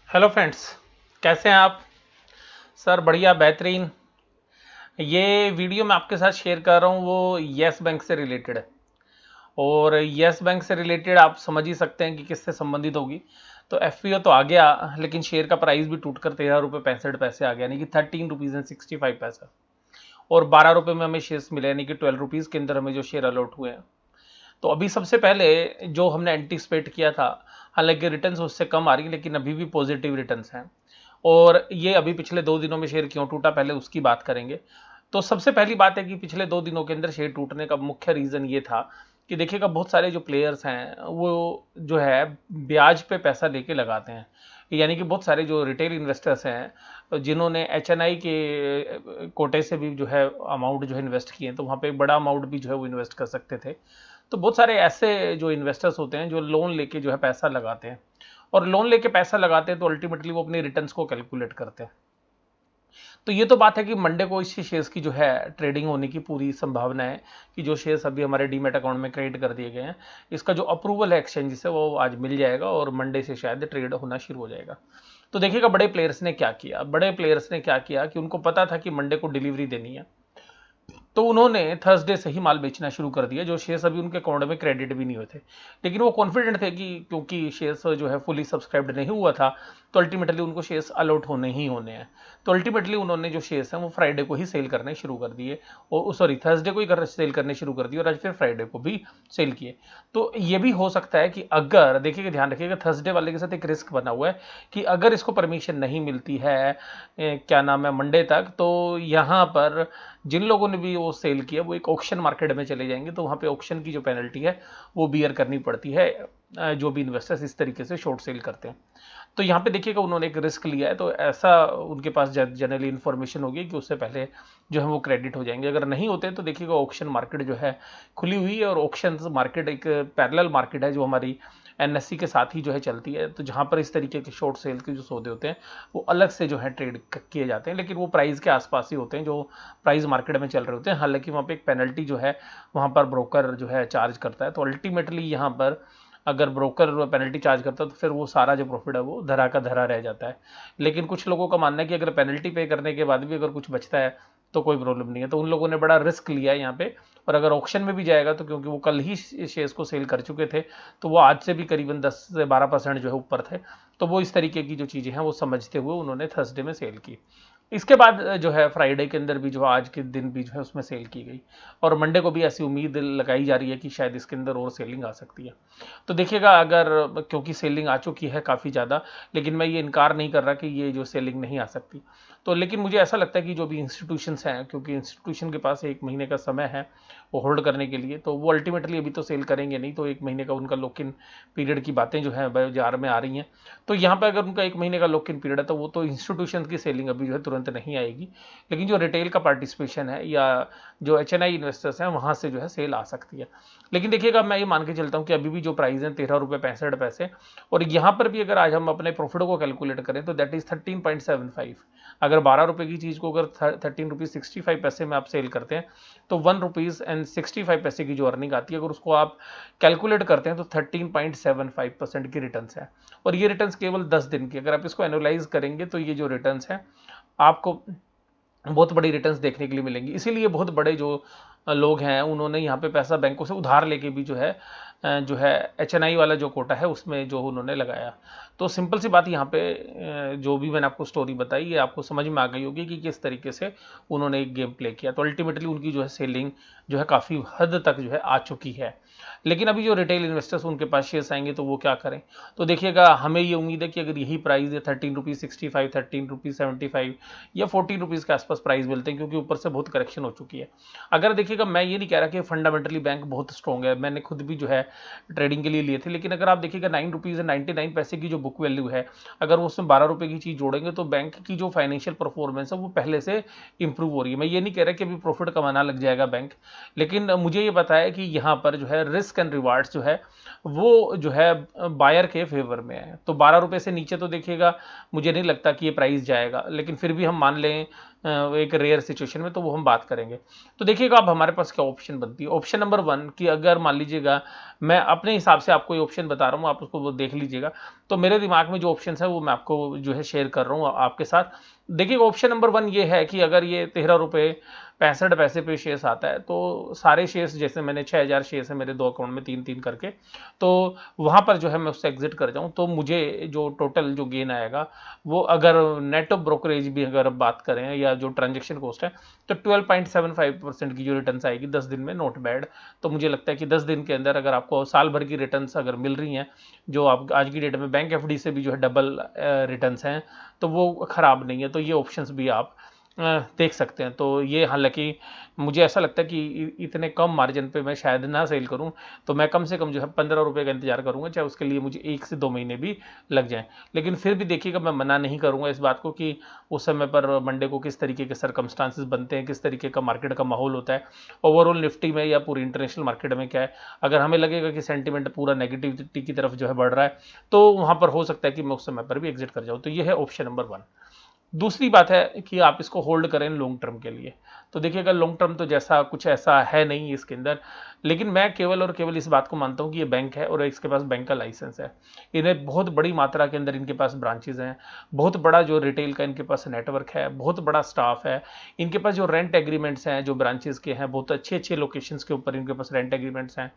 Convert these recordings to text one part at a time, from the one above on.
Hello friends, कैसे हैं आप? सर बढ़िया बेहतरीन। ये वीडियो मैं आपके साथ शेयर कर रहा हूँ वो यस बैंक से रिलेटेड है। और यस बैंक से रिलेटेड आप समझ ही सकते हैं कि किससे संबंधित होगी। तो एफपीओ तो आ गया, लेकिन शेयर का प्राइस भी टूटकर 13 रुपये 65 पैसे आ गया, यानी कि 13 रुपीज़ एंड 65 पैसा। और 12 रुपये में हमें शेयर्स मिले, यानी कि 12 रुपीज़ के अंदर हमें जो शेयर अलॉट हुए हैं। तो अभी सबसे पहले जो हमने एंटीसिपेट किया था, हालांकि रिटर्न्स उससे कम आ रही है लेकिन अभी भी पॉजिटिव रिटर्न्स हैं। और ये अभी पिछले 2 दिनों में शेयर क्यों टूटा, पहले उसकी बात करेंगे। तो सबसे पहली बात है कि पिछले 2 दिनों के अंदर शेयर टूटने का मुख्य रीज़न ये था कि देखिएगा बहुत सारे जो प्लेयर्स हैं वो जो है ब्याज पे पैसा लेके लगाते हैं। यानी कि बहुत सारे जो रिटेल इन्वेस्टर्स हैं जिन्होंने एचएनआई के कोटे से भी जो है अमाउंट जो है इन्वेस्ट किए हैं, तो वहाँ पे एक बड़ा अमाउंट भी जो है वो इन्वेस्ट कर सकते थे। तो बहुत सारे ऐसे जो इन्वेस्टर्स होते हैं जो लोन लेके जो है पैसा लगाते हैं। और लोन लेके पैसा लगाते हैं तो अल्टीमेटली वो अपनी रिटर्न्स को कैलकुलेट करते हैं। तो ये तो बात है कि मंडे को इस शेयर्स की जो है ट्रेडिंग होने की पूरी संभावना है कि जो शेयर्स अभी हमारे डीमेट अकाउंट में क्रेडिट कर दिए गए हैं, इसका जो अप्रूवल है एक्सचेंज से वो आज मिल जाएगा और मंडे से शायद ट्रेड होना शुरू हो जाएगा। तो देखिएगा बड़े प्लेयर्स ने क्या किया कि उनको पता था कि मंडे को डिलीवरी देनी है। तो उन्होंने थर्सडे से ही माल बेचना शुरू कर दिया, जो शेयर्स अभी उनके अकाउंट में क्रेडिट भी नहीं हुए थे। लेकिन वो कॉन्फिडेंट थे कि क्योंकि शेयर्स जो है फुली सब्सक्राइब्ड नहीं हुआ था, तो अल्टीमेटली उनको शेयर्स अलॉट होने ही होने हैं। तो अल्टीमेटली उन्होंने जो शेयर्स हैं वो फ्राइडे को ही सेल करने शुरू कर दिए, और सॉरी थर्सडे को ही सेल करने शुरू कर दिए और आज फिर फ्राइडे को भी सेल किए। तो ये भी हो सकता है कि अगर देखिएगा, ध्यान रखिएगा, थर्सडे वाले के साथ एक रिस्क बना हुआ है कि अगर इसको परमिशन नहीं मिलती है क्या नाम है मंडे तक, तो यहाँ पर जिन लोगों ने भी वो सेल किया वो एक ऑक्शन मार्केट में चले जाएंगे, तो वहाँ पे ऑक्शन की जो पेनल्टी है वो बियर करनी पड़ती है जो भी इन्वेस्टर्स इस तरीके से शॉर्ट सेल करते हैं। तो यहाँ पे देखिएगा उन्होंने एक रिस्क लिया है, तो ऐसा उनके पास जनरली इन्फॉर्मेशन होगी कि उससे पहले जो है वो क्रेडिट हो जाएंगे। अगर नहीं होते तो देखिएगा ऑक्शन मार्केट जो है खुली हुई है, और ऑक्शन मार्केट एक पैरेलल मार्केट है जो हमारी एनएससी के साथ ही जो है चलती है। तो जहाँ पर इस तरीके के शॉर्ट सेल के जो सौदे होते हैं वो अलग से जो है ट्रेड किए जाते हैं, लेकिन वो प्राइस के आसपास ही होते हैं जो प्राइस मार्केट में चल रहे होते हैं। हालांकि वहाँ पे एक पेनल्टी जो है वहाँ पर ब्रोकर जो है चार्ज करता है। तो अल्टीमेटली यहाँ पर अगर ब्रोकर पेनल्टी चार्ज करता है तो फिर वो सारा जो प्रॉफिट है वो धरा का धरा रह जाता है। लेकिन कुछ लोगों का मानना है कि अगर पेनल्टी पे करने के बाद भी अगर कुछ बचता है तो कोई प्रॉब्लम नहीं है। तो उन लोगों ने बड़ा रिस्क लिया है यहाँ पे। और अगर ऑक्शन में भी जाएगा तो क्योंकि वो कल ही शेयर्स को सेल कर चुके थे, तो वो आज से भी करीबन 10 से 12% जो है ऊपर थे। तो वो इस तरीके की जो चीज़ें हैं वो समझते हुए उन्होंने थर्सडे में सेल की। इसके बाद जो है फ्राइडे के अंदर भी जो आज के दिन भी जो है उसमें सेल की गई, और मंडे को भी ऐसी उम्मीद लगाई जा रही है कि शायद इसके अंदर और सेलिंग आ सकती है। तो देखिएगा, अगर क्योंकि सेलिंग आ चुकी है काफ़ी ज़्यादा, लेकिन मैं ये इनकार नहीं कर रहा कि ये जो सेलिंग नहीं आ सकती। तो लेकिन मुझे ऐसा लगता है कि जो भी इंस्टीट्यूशंस हैं, क्योंकि इंस्टीट्यूशन के पास 1 महीने का समय है वो होल्ड करने के लिए, तो वो अल्टीमेटली अभी तो सेल करेंगे नहीं। तो 1 महीने का उनका लॉक इन पीरियड की बातें जो है बाजार में आ रही हैं। तो यहाँ पर अगर उनका 1 महीने का लॉक इन पीरियड है तो वो तो इंस्टीट्यूशन की सेलिंग अभी जो है तुरंत नहीं आएगी। लेकिन जो रिटेल का पार्टिसिपेशन है या जो एचएनआई इन्वेस्टर्स हैं वहाँ से जो है सेल आ सकती है। लेकिन देखिएगा, मैं ये मान के चलता हूँ कि अभी भी जो प्राइस है 13 रुपये 65 पैसे, और यहाँ पर भी अगर आज हम अपने प्रॉफिट को कैलकुलेट करें तो दैट इज 13.75। अगर 12 रुपये की चीज़ को अगर 13 रुपीज़ 65 पैसे में आप सेल करते हैं तो 1 रुपीज़ एंड 65 पैसे की जो अर्निंग आती है, अगर उसको आप कैलकुलेट करते हैं तो 13.75% की रिटर्न्स है। और ये रिटर्न्स केवल 10 दिन की, अगर आप इसको एनालाइज करेंगे तो ये जो रिटर्न्स हैं आपको बहुत बड़ी रिटर्न्स देखने के लिए मिलेंगी। इसीलिए बहुत बड़े जो लोग हैं उन्होंने यहाँ पे पैसा बैंकों से उधार लेके भी जो है एचएनआई वाला जो कोटा है उसमें जो उन्होंने लगाया। तो सिंपल सी बात यहाँ पे जो भी मैंने आपको स्टोरी बताई ये आपको समझ में आ गई होगी कि किस तरीके से उन्होंने एक गेम प्ले किया। तो अल्टीमेटली उनकी जो है सेलिंग जो है काफ़ी हद तक जो है आ चुकी है। लेकिन अभी जो रिटेल इन्वेस्टर्स उनके पास शेयर्स आएंगे तो वो क्या करें। तो देखिएगा, हमें ये उम्मीद है कि अगर यही प्राइस है 13 रुपीज़ 65, 13 रुपीज़ 75 या 14 रुपीज़ के आसपास प्राइस मिलते हैं, क्योंकि ऊपर से बहुत करेक्शन हो चुकी है। अगर देखिएगा, मैं ये नहीं कह रहा कि फंडामेंटली बैंक बहुत स्ट्रॉन्ग है, मैंने खुद भी जो है ट्रेडिंग के लिए लिए थे। लेकिन अगर आप देखिएगा 9 रुपीज़ 99 पैसे की जो बुक वैल्यू है, अगर वो उसमें 12 रुपये की चीज़ जोड़ेंगे तो बैंक की जो फाइनेंशियल परफॉर्मेंस है वो पहले से इंप्रूव हो रही है। मैं ये नहीं कह रहा कि अभी प्रॉफिट कमाना लग जाएगा बैंक, लेकिन मुझे ये पता है कि यहाँ पर जो है रिस्क एंड रिवार्ड्स जो है वो जो है बायर के फेवर में है। तो 12 रुपये से नीचे तो देखिएगा मुझे नहीं लगता कि ये प्राइस जाएगा, लेकिन फिर भी हम मान लें एक रेयर सिचुएशन में, तो वो हम बात करेंगे। तो देखिएगा अब हमारे पास क्या ऑप्शन बनती है। ऑप्शन नंबर 1 कि अगर मान लीजिएगा मैं अपने हिसाब से आपको ये ऑप्शन बता रहा हूँ, आप उसको वो देख लीजिएगा। तो मेरे दिमाग में जो ऑप्शन है वो मैं आपको जो है शेयर कर रहा हूँ आपके साथ। देखिए ऑप्शन नंबर 1 ये है कि अगर ये 13 रुपये 65 पैसे पे शेयर्स आता है, तो सारे शेयर्स, जैसे मैंने 6000 शेयर्स है मेरे 2 अकाउंट में 3-3 करके, तो वहाँ पर जो है मैं उससे एग्जिट कर जाऊँ, तो मुझे जो टोटल जो गेन आएगा वो, अगर नेट ऑफ ब्रोकरेज भी अगर बात करें या जो ट्रांजेक्शन कॉस्ट है, तो 12.75% की जो रिटर्न आएगी 10 दिन में, नॉट बैड। तो मुझे लगता है कि 10 दिन के अंदर अगर आपको साल भर की रिटर्न अगर मिल रही हैं, जो आप आज की डेट में बैंक एफडी से भी जो है डबल रिटर्न्स हैं, तो वो खराब नहीं है। तो ये ऑप्शंस भी आप देख सकते हैं। तो ये हालांकि मुझे ऐसा लगता है कि इतने कम मार्जिन पे मैं शायद ना सेल करूं, तो मैं कम से कम जो है 15 रुपये का इंतजार करूंगा, चाहे उसके लिए मुझे 1 से 2 महीने भी लग जाएं। लेकिन फिर भी देखिएगा, मैं मना नहीं करूंगा इस बात को कि उस समय पर मंडे को किस तरीके के सरकमस्टांसिस बनते हैं, किस तरीके का मार्केट का माहौल होता है, ओवरऑल निफ्टी में या पूरी इंटरनेशनल मार्केट में क्या है। अगर हमें लगेगा कि सेंटिमेंट पूरा नेगेटिविटी की तरफ जो है बढ़ रहा है, तो वहां पर हो सकता है कि मैं उस समय पर भी एग्जिट कर जाऊं। तो ये है ऑप्शन नंबर 1। दूसरी बात है कि आप इसको होल्ड करें लॉन्ग टर्म के लिए। तो देखिएगा लॉन्ग टर्म तो जैसा कुछ ऐसा है नहीं इसके अंदर, लेकिन मैं केवल और केवल इस बात को मानता हूं कि ये बैंक है और इसके पास बैंक का लाइसेंस है। इन्हें बहुत बड़ी मात्रा के अंदर इनके पास ब्रांचेज हैं, बहुत बड़ा जो रिटेल का इनके पास नेटवर्क है, बहुत बड़ा स्टाफ है। इनके पास जो रेंट एग्रीमेंट्स हैं जो ब्रांचेज के हैं, बहुत अच्छे अच्छे लोकेशंस के ऊपर इनके पास रेंट एग्रीमेंट्स हैं।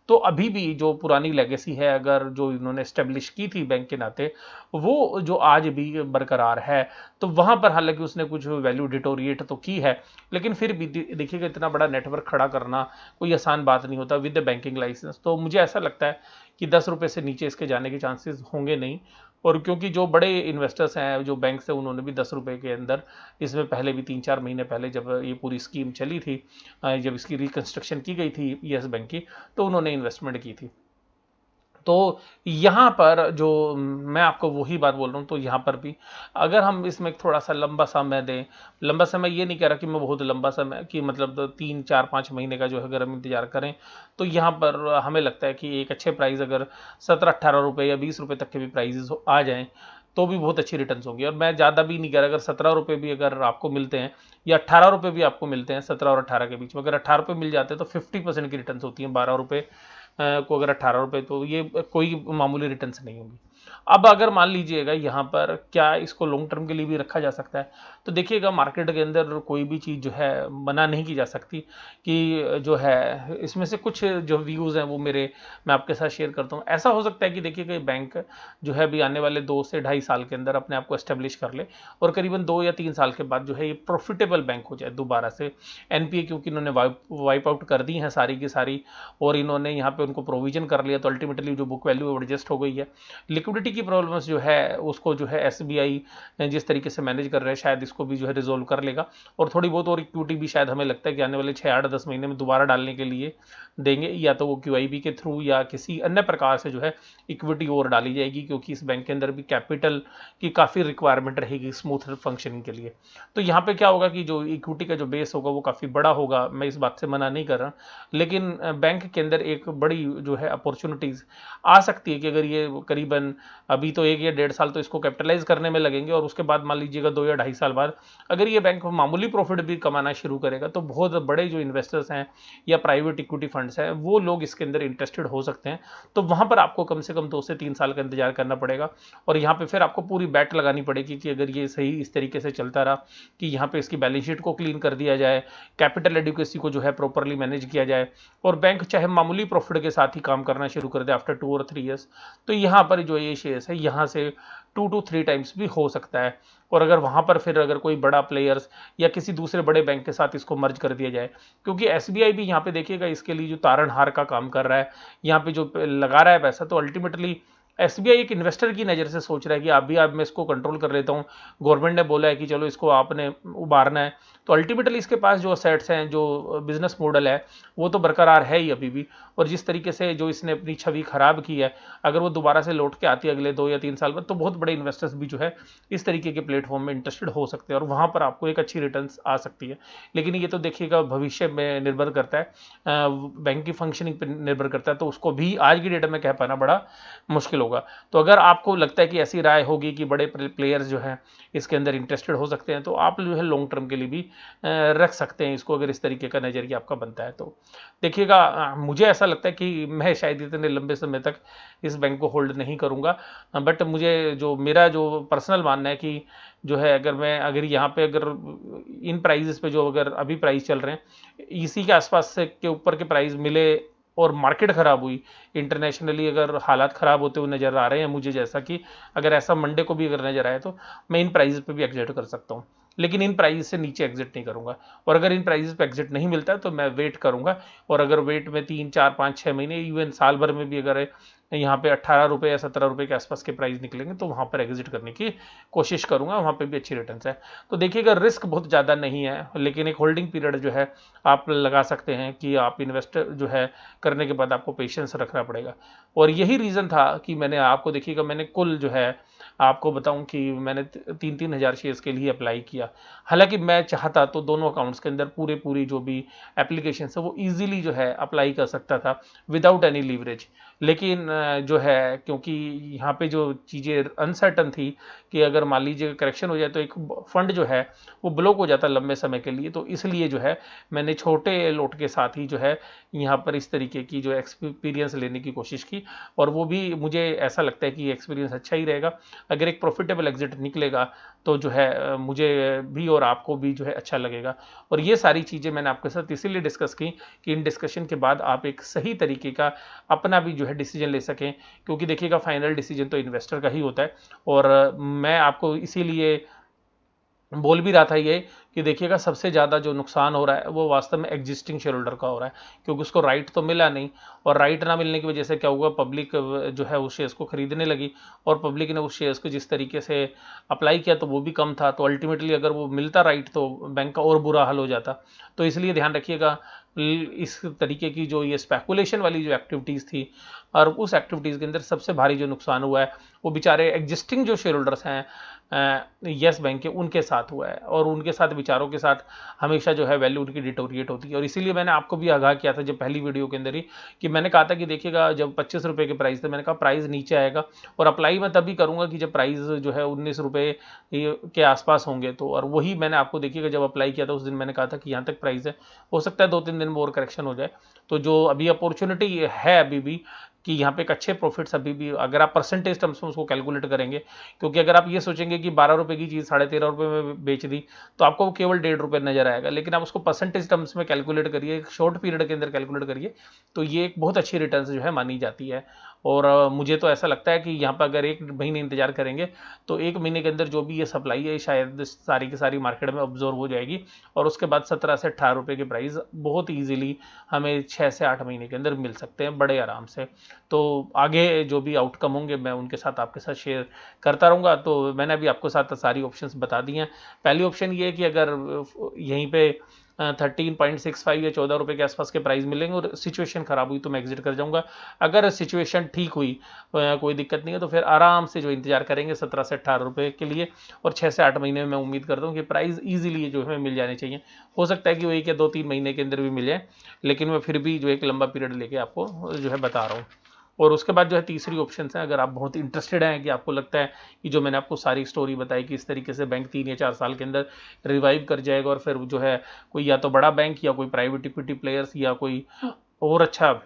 तो अभी भी जो पुरानी लेगेसी है, अगर जो इन्होंने स्टेब्लिश की थी बैंक के नाते, वो जो आज भी बरकरार है। तो वहां पर हालांकि उसने कुछ वैल्यू डिटोरिएट तो की है, लेकिन फिर भी देखिएगा इतना बड़ा नेटवर्क खड़ा करना कोई आसान बात नहीं होता विद द बैंकिंग लाइसेंस। तो मुझे ऐसा लगता है कि 10 रुपये से नीचे इसके जाने के चांसेस होंगे नहीं। और क्योंकि जो बड़े इन्वेस्टर्स हैं जो बैंक से, उन्होंने भी 10 रुपये के अंदर इसमें पहले भी 3-4 महीने पहले जब ये पूरी स्कीम चली थी, जब इसकी रिकंस्ट्रक्शन की गई थी यस बैंक की, तो उन्होंने इन्वेस्टमेंट की थी। तो यहाँ पर जो मैं आपको वही बात बोल रहा हूँ, तो यहाँ पर भी अगर हम इसमें थोड़ा सा लंबा समय दें, लंबा समय ये नहीं कह रहा कि मैं बहुत लंबा समय कि मतलब 3-4-5 महीने का जो है अगर हम इंतजार करें, तो यहाँ पर हमें लगता है कि एक अच्छे प्राइस अगर 17-18 रुपये या 20 रुपये तक के भी प्राइजेस आ जाएं, तो भी बहुत अच्छी रिटर्न्स होंगी। और मैं ज़्यादा भी नहीं कह रहा, अगर 17 रुपये भी अगर आपको मिलते हैं या 18 रुपये भी आपको मिलते हैं, 17 और 18 के बीच में अगर 18 रुपये मिल जाते हैं, तो 50% की रिटर्न्स होती हैं। 12 रुपये को अगर 18 रुपये, तो ये कोई मामूली रिटर्न्स नहीं होंगी। अब अगर मान लीजिएगा यहाँ पर क्या इसको लॉन्ग टर्म के लिए भी रखा जा सकता है, तो देखिएगा मार्केट के अंदर कोई भी चीज़ जो है मना नहीं की जा सकती कि जो है इसमें से कुछ जो व्यूज़ हैं वो मैं आपके साथ शेयर करता हूँ। ऐसा हो सकता है कि देखिएगा बैंक जो है अभी आने वाले 2 से ढाई साल के अंदर अपने आप को एस्टेब्लिश कर ले, और करीबन 2 या 3 साल के बाद जो है ये प्रॉफिटेबल बैंक हो जाए दोबारा से। एनपीए क्योंकि इन्होंने वाइप आउट कर दी है सारी की सारी, और इन्होंने यहाँ पे उनको प्रोविजन कर लिया, तो अल्टीमेटली जो बुक वैल्यू एडजस्ट हो गई है। लिक्विडिटी की प्रॉब्लम्स जो है उसको जो है एसबीआई जिस तरीके से मैनेज कर रहे हैं, शायद इसको भी जो है रिजोल्व कर लेगा। और थोड़ी बहुत और इक्विटी भी शायद हमें लगता है कि आने वाले 6-8-10 महीने में दोबारा डालने के लिए देंगे, या तो वो क्यूआईबी के थ्रू या किसी अन्य प्रकार से जो है इक्विटी और डाली जाएगी, क्योंकि इस बैंक के अंदर भी कैपिटल की काफ़ी रिक्वायरमेंट रहेगी स्मूथ फंक्शनिंग के लिए। तो यहाँ पे क्या होगा कि जो इक्विटी का जो बेस होगा वो काफ़ी बड़ा होगा, मैं इस बात से मना नहीं कर रहा, लेकिन बैंक के अंदर एक बड़ी जो है अपॉर्चुनिटीज़ आ सकती है कि अगर ये करीबन अभी तो 1 या 1.5 साल तो इसको कैपिटलाइज करने में लगेंगे, और उसके बाद मान लीजिएगा 2 या ढाई साल बाद अगर ये बैंक मामूली प्रॉफिट भी कमाना शुरू करेगा, तो बहुत बड़े जो इन्वेस्टर्स हैं या प्राइवेट इक्विटी फंड्स हैं वो लोग इसके अंदर इंटरेस्टेड हो सकते हैं। तो वहां पर आपको कम से कम 2 से 3 साल का इंतजार करना पड़ेगा, और यहाँ पे फिर आपको पूरी बैट लगानी पड़ेगी कि अगर ये सही इस तरीके से चलता रहा कि यहाँ पे इसकी बैलेंस शीट को क्लीन कर दिया जाए, कैपिटल एडिक्वेसी को जो है प्रॉपरली मैनेज किया जाए, और बैंक चाहे मामूली प्रॉफिट के साथ ही काम करना शुरू कर दे आफ्टर 2 और 3 ईयर्स, तो यहाँ पर जो ये शेयर्स है यहाँ से 2 to 3 टाइम्स भी हो सकता है। और अगर वहां पर फिर अगर कोई बड़ा प्लेयर्स या किसी दूसरे बड़े बैंक के साथ इसको मर्ज कर दिया जाए, क्योंकि एसबीआई भी यहाँ पे देखिएगा इसके लिए जो तारणहार का काम कर रहा है, यहाँ पे जो लगा रहा है पैसा, तो अल्टीमेटली एसबीआई एक इन्वेस्टर की नज़र से सोच रहा है कि आप भी, आप मैं इसको कंट्रोल कर लेता हूँ, गवर्नमेंट ने बोला है कि चलो इसको आपने उबारना है, तो अल्टीमेटली इसके पास जो असेट्स हैं, जो बिजनेस मॉडल है, वो तो बरकरार है ही अभी भी। और जिस तरीके से जो इसने अपनी छवि खराब की है, अगर वो दोबारा से लौट के आती है अगले 2 या 3 साल में, तो बहुत बड़े इन्वेस्टर्स भी जो है इस तरीके के प्लेटफॉर्म में इंटरेस्टेड हो सकते हैं और वहाँ पर आपको एक अच्छी रिटर्न्स आ सकती है। लेकिन ये तो देखिएगा भविष्य में निर्भर करता है, बैंक की फंक्शनिंग पर निर्भर करता है, तो उसको भी आज की डेट में कह पाना बड़ा मुश्किल होगा। तो अगर आपको लगता है कि ऐसी राय होगी कि बड़े प्लेयर्स जो हैं इसके अंदर इंटरेस्टेड हो सकते हैं, तो आप जो है लॉन्ग टर्म के लिए भी रख सकते हैं इसको, अगर इस तरीके का नज़रिया आपका बनता है तो। देखिएगा, मुझे ऐसा लगता है कि मैं शायद इतने लंबे समय तक इस बैंक को होल्ड नहीं करूंगा, बट मुझे जो मेरा जो पर्सनल मानना है कि जो है अगर यहाँ पे अगर इन प्राइजेस पे जो अगर अभी प्राइस चल रहे हैं, इसी के आसपास से के ऊपर के प्राइस मिले और मार्केट खराब हुई, इंटरनेशनली अगर हालात खराब होते हुए नजर आ रहे हैं मुझे, जैसा कि अगर ऐसा मंडे को भी अगर नजर आए, तो मैं इन प्राइस पे भी एग्जिट कर सकता हूँ, लेकिन इन प्राइस से नीचे एग्जिट नहीं करूंगा। और अगर इन प्राइस पे एग्जिट नहीं मिलता है तो मैं वेट करूंगा, और अगर वेट में 3 4 5 6 महीने, इवन साल भर में भी अगर यहाँ पे 18 रुपये या 17 रुपये के आसपास के प्राइस निकलेंगे, तो वहाँ पर एग्जिट करने की कोशिश करूंगा, वहाँ पे भी अच्छी रिटर्न्स है। तो देखिएगा, रिस्क बहुत ज़्यादा नहीं है, लेकिन एक होल्डिंग पीरियड जो है आप लगा सकते हैं कि आप इन्वेस्ट जो है करने के बाद आपको पेशेंस रखना पड़ेगा। और यही रीज़न था कि मैंने आपको, देखिएगा, मैंने कुल जो है आपको बताऊं कि मैंने 3-3 हज़ार शेयर्स के लिए अप्लाई किया। हालांकि मैं चाहता तो दोनों अकाउंट्स के अंदर पूरी जो भी एप्लीकेशन है वो इजीली जो है अप्लाई कर सकता था विदाउट एनी लीवरेज, लेकिन जो है क्योंकि यहाँ पे जो चीज़ें अनसर्टन थी कि अगर मान लीजिए करेक्शन हो जाए तो एक फंड जो है वो ब्लॉक हो जाता लंबे समय के लिए, तो इसलिए जो है मैंने छोटे लोट के साथ ही जो है यहाँ पर इस तरीके की जो एक्सपीरियंस लेने की कोशिश की, और वो भी मुझे ऐसा लगता है कि एक्सपीरियंस अच्छा ही रहेगा। अगर एक प्रॉफिटेबल एग्जिट निकलेगा तो जो है मुझे भी और आपको भी जो है अच्छा लगेगा। और ये सारी चीज़ें मैंने आपके साथ इसीलिए डिस्कस की कि इन डिस्कशन के बाद आप एक सही तरीके का अपना भी जो है डिसीजन ले सकें, क्योंकि देखिएगा फाइनल डिसीजन तो इन्वेस्टर का ही होता है। और मैं आपको इसीलिए बोल भी रहा था ये कि देखिएगा, सबसे ज़्यादा जो नुकसान हो रहा है वो वास्तव में एग्जिस्टिंग शेयर होल्डर का हो रहा है, क्योंकि उसको राइट तो मिला नहीं, और राइट ना मिलने की वजह से क्या हुआ, पब्लिक जो है उस शेयर्स को खरीदने लगी, और पब्लिक ने उस शेयर्स को जिस तरीके से अप्लाई किया तो वो भी कम था, तो अल्टीमेटली अगर वो मिलता राइट तो बैंक का और बुरा हाल हो जाता। तो इसलिए ध्यान रखिएगा, इस तरीके की जो ये स्पेकुलेशन वाली जो एक्टिविटीज़ थी, और उस एक्टिविटीज़ के अंदर सबसे भारी जो नुकसान हुआ है वो बेचारे एग्जिस्टिंग जो शेयर होल्डर्स हैं येस बैंक के, उनके साथ हुआ है, और उनके साथ विचारों के साथ हमेशा जो है वैल्यू उनकी डिटोरिएट होती है। और इसीलिए मैंने आपको भी आगाह किया था जब पहली वीडियो के अंदर ही, कि मैंने कहा था कि देखिएगा, जब 25 रुपये के प्राइस थे, मैंने कहा प्राइस नीचे आएगा, और अप्लाई मैं तभी करूंगा कि जब प्राइस जो है 19 रुपये के आसपास होंगे। तो और वही मैंने आपको, देखिएगा, जब अप्लाई किया था उस दिन मैंने कहा था कि यहाँ तक प्राइस है, हो सकता है 2-3 दिन में और करेक्शन हो जाए। तो जो अभी अपॉर्चुनिटी है अभी भी कि यहाँ पे एक अच्छे प्रॉफिट्स अभी भी, अगर आप परसेंटेज टर्म्स में उसको कैलकुलेट करेंगे, क्योंकि अगर आप ये सोचेंगे कि 12 रुपये की चीज़ 13.5 रुपये में बेच दी तो आपको केवल 1.5 रुपये नजर आएगा, लेकिन आप उसको परसेंटेज टर्म्स में कैलकुलेट करिए, एक शॉर्ट पीरियड के अंदर कैलकुलेट करिए, तो ये एक बहुत अच्छी रिटर्न जो है मानी जाती है। और मुझे तो ऐसा लगता है कि यहाँ पर अगर 1 महीने इंतजार करेंगे तो 1 महीने के अंदर जो भी ये सप्लाई है शायद सारी की सारी मार्केट में ऑब्जॉर्व हो जाएगी, और उसके बाद 17 से 18 रुपये के प्राइस बहुत ईजिली हमें 6 से 8 महीने के अंदर मिल सकते हैं बड़े आराम से। तो आगे जो भी आउटकम होंगे मैं उनके साथ आपके साथ शेयर करता रहूँगा। तो मैंने अभी आपको साथ सारी ऑप्शंस बता दी हैं। पहली ऑप्शन ये है कि अगर यहीं पे 13.65 या 14 रुपये के आसपास के प्राइस मिलेंगे और सिचुएशन खराब हुई तो मैं एग्जिट कर जाऊंगा। अगर सिचुएशन ठीक हुई, कोई दिक्कत नहीं है, तो फिर आराम से जो इंतजार करेंगे 17 से 18 रुपये के लिए, और 6 से 8 महीने में मैं उम्मीद करता हूँ कि प्राइस ईजिली जो है मिल जाने चाहिए। हो सकता है कि वो 1 या 2-3 महीने के अंदर भी मिल जाए, लेकिन मैं फिर भी जो एक लंबा पीरियड लेके आपको जो है बता रहा हूँ। और उसके बाद जो है तीसरी ऑप्शन है, अगर आप बहुत इंटरेस्टेड हैं कि आपको लगता है कि जो मैंने आपको सारी स्टोरी बताई कि इस तरीके से बैंक 3 या 4 साल के अंदर रिवाइव कर जाएगा, और फिर जो है कोई या तो बड़ा बैंक या कोई प्राइवेट इक्विटी प्लेयर्स या कोई और अच्छा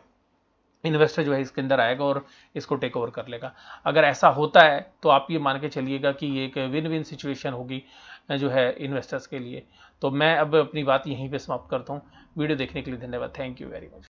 इन्वेस्टर जो है इसके अंदर आएगा और इसको टेक ओवर कर लेगा, अगर ऐसा होता है तो आप ये मान के चलिएगा कि ये एक विन विन सिचुएशन होगी जो है इन्वेस्टर्स के लिए। तो मैं अब अपनी बात यहीं पे समाप्त करता हूँ। वीडियो देखने के लिए धन्यवाद। Thank you very much.